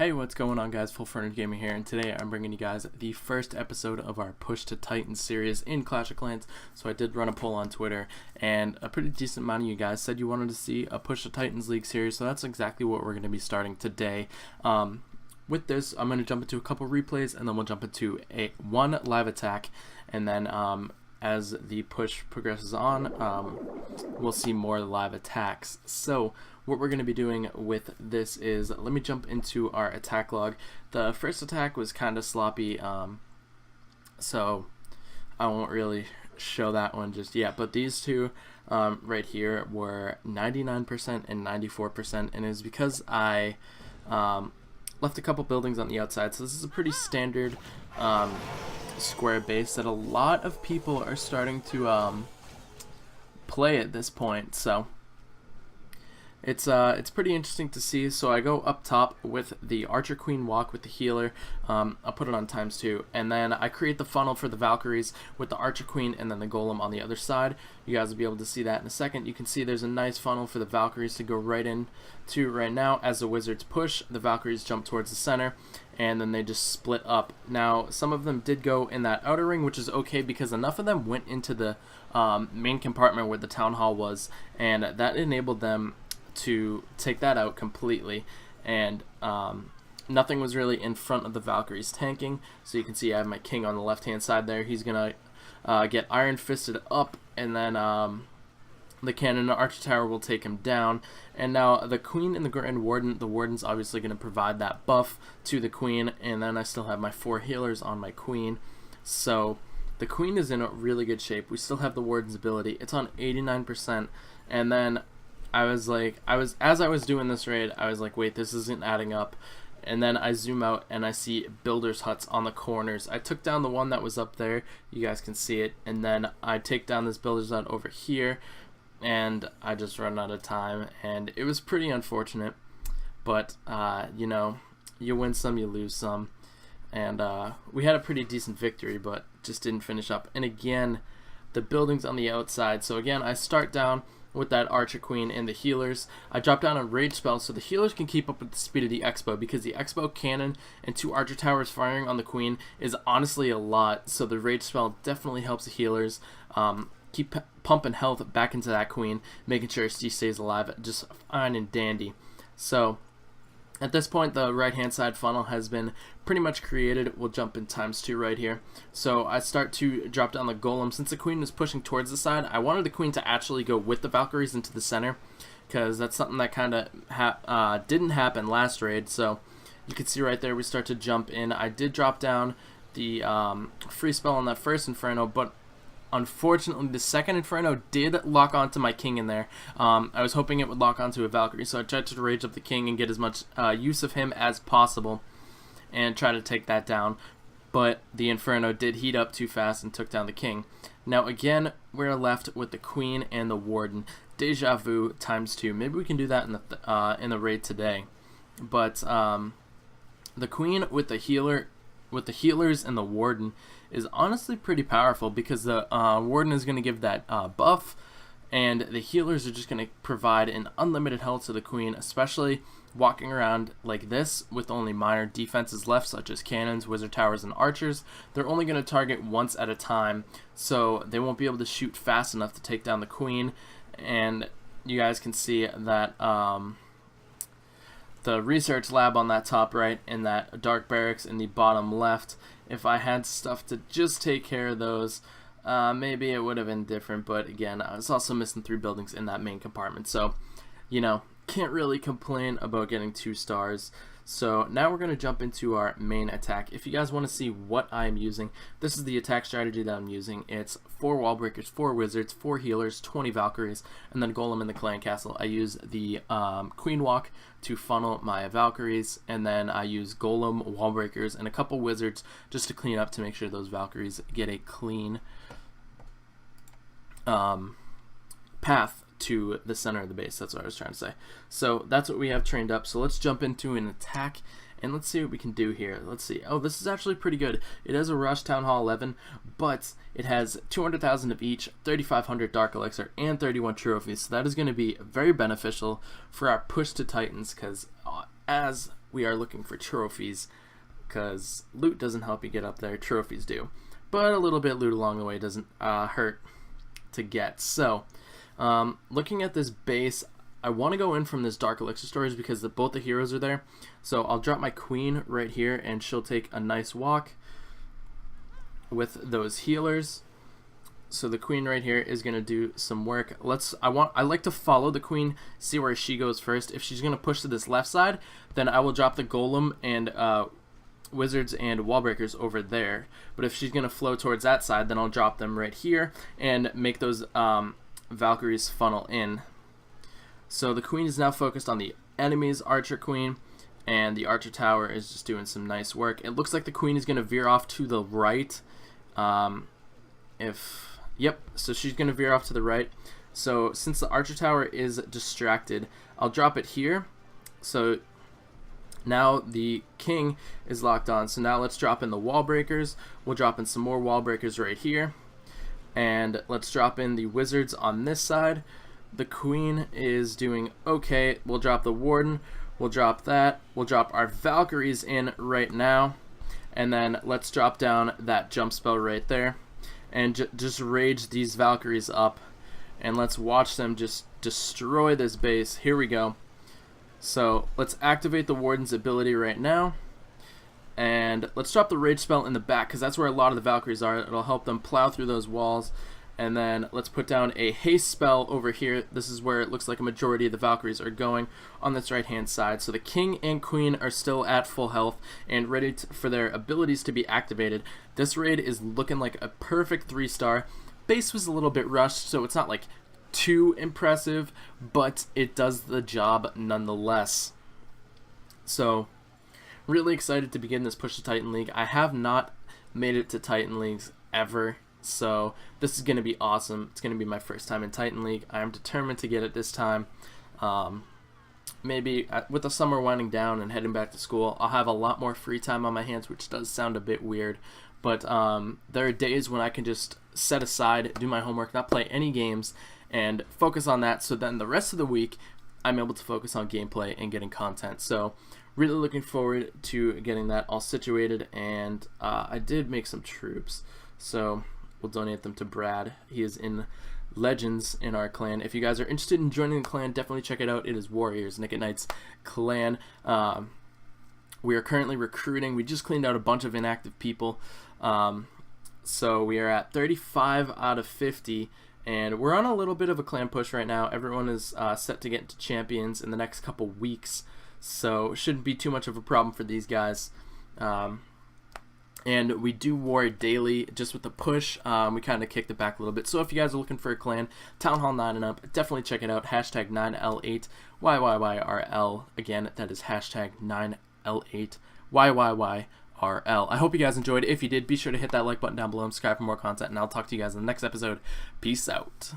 Hey, what's going on, guys? Full Fronted Gaming here, and today I'm bringing you guys the first episode of our Push to Titans series in Clash of Clans. So I did run a poll on Twitter, and a pretty decent amount of you guys said you wanted to see a Push to Titans League series, so that's exactly what we're going to be starting today. With this, I'm going to jump into a couple replays, and then we'll jump into one live attack, and then as the push progresses on, we'll see more live attacks. So what we're going to be doing with this is, let me jump into our attack log. The first attack was kind of sloppy, so I won't really show that one just yet, but these two right here were 99% and 94%, and it is because I left a couple buildings on the outside. So this is a pretty standard square base that a lot of people are starting to play at this point, so it's pretty interesting to see. So I go up top with the Archer Queen walk with the healer. I'll put it on ×2, and then I create the funnel for the Valkyries with the Archer Queen and then the Golem on the other side. You guys will be able to see that in a second. You can see there's a nice funnel for the Valkyries to go right into right now. As the Wizards push, the Valkyries jump towards the center, and then they just split up. Now, some of them did go in that outer ring, which is okay because enough of them went into the main compartment where the Town Hall was, and that enabled them to take that out completely, and nothing was really in front of the Valkyries tanking. So you can see I have my king on the left hand side there. He's gonna get iron fisted up, and then the cannon and archer tower will take him down. And now the queen and the grand warden, the warden's obviously going to provide that buff to the queen, and then I still have my 4 healers on my queen. So the queen is in a really good shape. We still have the warden's ability. It's on 89%, and then as I was doing this raid, I was like, wait, this isn't adding up. And then I zoom out and I see builders huts on the corners. I took down the one that was up there, you guys can see it, and then I take down this builders hut over here, and I just run out of time, and it was pretty unfortunate, but you know, you win some, you lose some, and we had a pretty decent victory, but just didn't finish up. And again, the buildings on the outside. So again, I start down with that Archer Queen and the healers. I drop down a rage spell so the healers can keep up with the speed of the Expo, because the Expo cannon and 2 Archer towers firing on the Queen is honestly a lot. So the rage spell definitely helps the healers keep pumping health back into that Queen, making sure she stays alive just fine and dandy. So at this point, the right hand side funnel has been pretty much created. We'll jump in ×2 right here. So I start to drop down the golem. Since the queen is pushing towards the side, I wanted the queen to actually go with the Valkyries into the center, because that's something that kind of didn't happen last raid. So you can see right there, we start to jump in. I did drop down the free spell on that first Inferno, but unfortunately, the second Inferno did lock onto my king in there. I was hoping it would lock onto a Valkyrie, so I tried to rage up the king and get as much use of him as possible and try to take that down. But the Inferno did heat up too fast and took down the king. Now again, we're left with the queen and the warden. Deja vu ×2. Maybe we can do that in the raid today. But the queen with the healers and the warden is honestly pretty powerful, because the warden is going to give that buff, and the healers are just going to provide an unlimited health to the queen, especially walking around like this with only minor defenses left, such as cannons, wizard towers, and archers. They're only going to target once at a time, so they won't be able to shoot fast enough to take down the queen. And you guys can see that the research lab on that top right and that dark barracks in the bottom left, if I had stuff to just take care of those, maybe it would have been different. But again, I was also missing 3 buildings in that main compartment, so you know, can't really complain about getting 2 stars. So now we're going to jump into our main attack. If you guys want to see what I'm using, this is the attack strategy that I'm using. It's 4 wall breakers, 4 wizards, 4 healers, 20 Valkyries, and then golem in the clan castle. I use the queen walk to funnel my Valkyries, and then I use golem, wall breakers, and a couple wizards just to clean up, to make sure those Valkyries get a clean path to the center of the base. That's what I was trying to say. So that's what we have trained up. So let's jump into an attack, and let's see what we can do here. Let's see. Oh, this is actually pretty good. It has a rush Town Hall 11, but it has 200,000 of each, 3,500 dark elixir, and 31 trophies. So that is going to be very beneficial for our push to Titans, because as we are looking for trophies, because loot doesn't help you get up there, trophies do. But a little bit loot along the way doesn't hurt to get. So, looking at this base, I want to go in from this Dark Elixir storage because both the heroes are there. So I'll drop my queen right here, and she'll take a nice walk with those healers. So the queen right here is going to do some work. I like to follow the queen, see where she goes first. If she's going to push to this left side, then I will drop the golem and wizards and wall breakers over there. But if she's going to flow towards that side, then I'll drop them right here and make those valkyries funnel in. So the queen is now focused on the enemy's archer queen, and the archer tower is just doing some nice work. It looks like the queen is going to veer off to the right. Yep, so she's going to veer off to the right. So since the archer tower is distracted, I'll drop it here. So now the king is locked on. So now let's drop in the wall breakers. We'll drop in some more wall breakers right here. And let's drop in the wizards on this side. The queen is doing okay. We'll drop the warden. We'll drop that. We'll drop our valkyries in right now. And then let's drop down that jump spell right there. And just rage these valkyries up. And let's watch them just destroy this base. Here we go. So let's activate the warden's ability right now. And let's drop the rage spell in the back, because that's where a lot of the valkyries are. It'll help them plow through those walls. And then let's put down a haste spell over here. This is where it looks like a majority of the valkyries are going on this right hand side. So the king and queen are still at full health and ready for their abilities to be activated. This raid is looking like a perfect 3-star. Base was a little bit rushed, so it's not like too impressive, but it does the job nonetheless. So really excited to begin this push to Titan League. I have not made it to Titan Leagues ever. So this is going to be awesome. It's going to be my first time in Titan League. I am determined to get it this time. Maybe with the summer winding down and heading back to school, I'll have a lot more free time on my hands, which does sound a bit weird. But there are days when I can just set aside, do my homework, not play any games, and focus on that. So then the rest of the week, I'm able to focus on gameplay and getting content. So really looking forward to getting that all situated. And I did make some troops. So we'll donate them to Brad. He is in Legends in our clan. If you guys are interested in joining the clan, definitely check it out. It is Warriors, Nick at Night's clan. We are currently recruiting. We just cleaned out a bunch of inactive people. So we are at 35 out of 50. And we're on a little bit of a clan push right now. Everyone is set to get into champions in the next couple weeks. So it shouldn't be too much of a problem for these guys. And we do war daily just with the push. We kind of kicked it back a little bit. So if you guys are looking for a clan, Town Hall 9 and up, definitely check it out. Hashtag 9L8 YYYRL. Again, that is hashtag 9L8 YYYRL. I hope you guys enjoyed. If you did, be sure to hit that like button down below and subscribe for more content. And I'll talk to you guys in the next episode. Peace out.